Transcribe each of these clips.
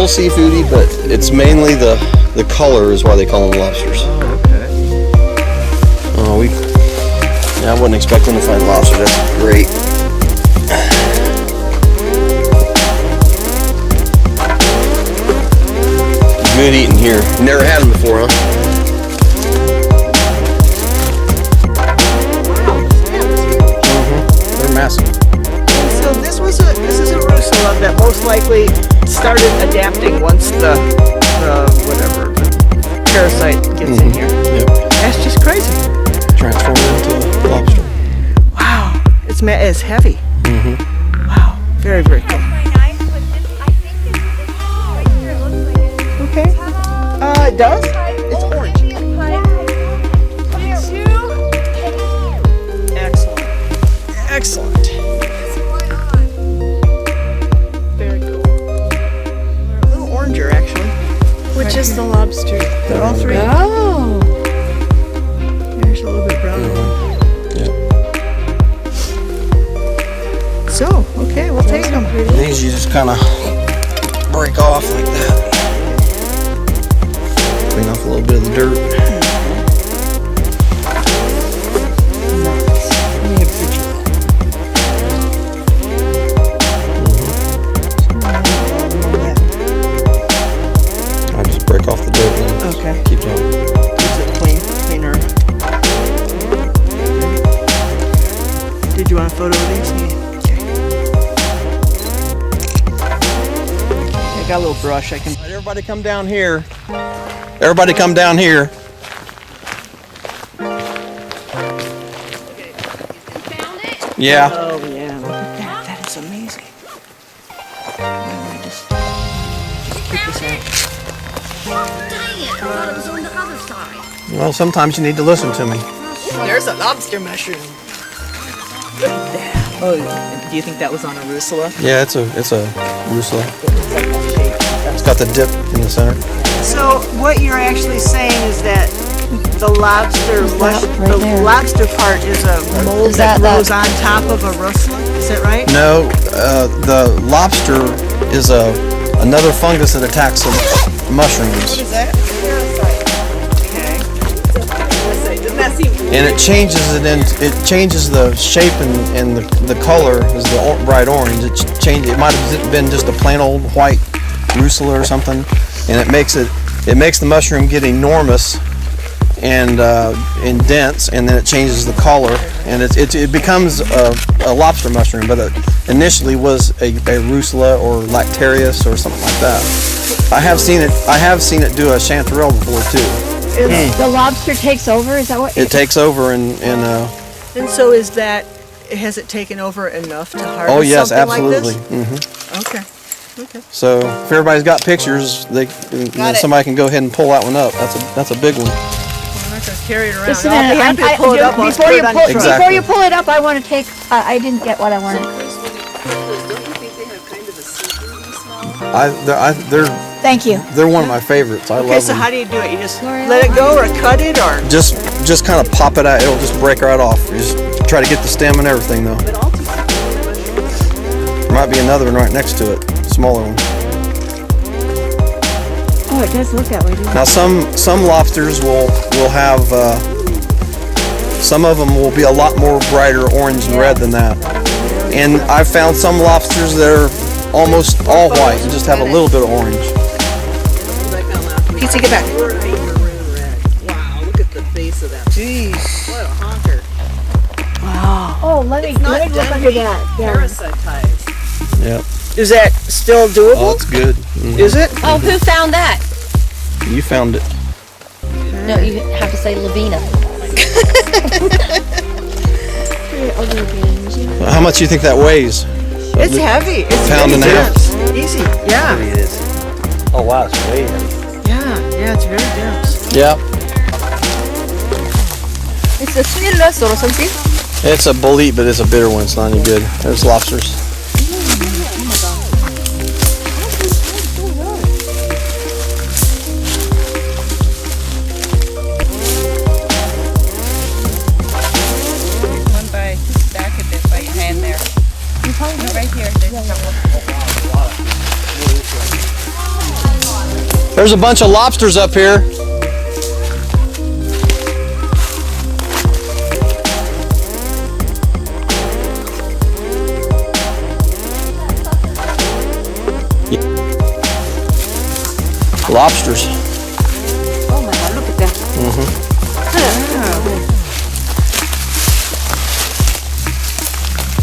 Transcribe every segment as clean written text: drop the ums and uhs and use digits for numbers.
seafoody, but it's mainly the color is why they call them lobsters. Oh, okay. I wasn't expecting to find lobster. That's great. Good eating here. Never had them before, huh? They're massive. So this is a Rusula that most likely started adapting once the whatever parasite gets in here. Yep. That's just crazy. Transformed into lobster. Wow, it's heavy. Mm-hmm. Wow, very very cool. Okay. It does. It's orange. Excellent. Excellent. Very cool. A little oranger, actually. Which is the lobster? They're all three. Oh. There's a little bit brown. Yep. So, okay, we'll take them. These you just kind of break off like that. Clean off a little bit of the dirt. I just break off the dirt and Okay. keep going. Keeps it cleaner. Did you want a photo of these? Okay. I got a little brush. I can. All right, everybody come down here. Everybody come down here. Yeah. Oh yeah, look at that. That is amazing. Let me just keep this out. Well, sometimes you need to listen to me. There's a lobster mushroom. Look at that. Oh, do you think that was on a Rusula? Yeah, it's a Rusula. It's got the dip in the center. So what you're actually saying is that the lobster lobster part is a mold that grows on top of a Rusula? Is that right? No, the lobster is another fungus that attacks the mushrooms. What is that? And it changes the shape and the color is the bright orange. It might have been just a plain old white Rusula or something, and it makes the mushroom get enormous and dense, and then it changes the color, and it becomes a lobster mushroom, but it initially was a Rusula or Lactarius or something like that. I have seen it do a chanterelle before too. The lobster takes over? Is that what? It takes over and so is that, has it taken over enough to harvest oh yes, something absolutely. like this? Okay. So if everybody's got pictures, somebody can go ahead and pull that one up. That's a big one. I'm not going to carry it around. Just a I'll be minute. happy to pull it up. Before Exactly. you pull it up, I want to take. I didn't get what I wanted. Don't you think they have kind of a seafoody smell? Thank you. They're one of my favorites. I love them. Okay, so how do you do it? You just let it go or cut it or? Just kind of pop it out. It'll just break right off. You just try to get the stem and everything though. But all There might be another one right next to it, smaller one. Oh, it does look that way, doesn't it? Now some lobsters will have some of them will be a lot more brighter orange and red than that. And I've found some lobsters that are almost all white and just have a little bit of orange. Pizza, get back. Wow, look at the face of that. Jeez. What a honker. Wow. Oh, let me look under that. Yeah. Parasitized. Yep. Is that still doable? Oh, it's good. Mhm. Is it? Oh, who found that? You found it. No, you have to say Lavina. How much do you think that weighs? It's heavy. It's Pound and a half. dense. Easy. Yeah. It is. Oh wow, it's way heavy. Yeah, it's very dense. Yep. It's a snurlös or something. It's a bolete, but it's a bitter one. It's not any good. There's lobsters. One by back a bit by your hand there. No, right here. There's a couple. There's a bunch of lobsters up here. Lobsters. Oh my God, look at that.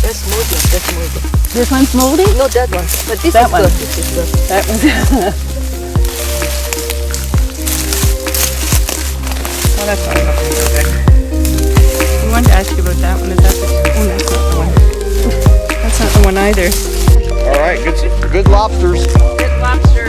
That's moldy. That's moldy. This one's moldy? Not that one. But this That is one. good. This is good. That was. Well, that's not looking so good. I wanted to ask you about that one. Is that the? Oh, that's not the one. That's not the one either. All right, good lobsters. Good lobster.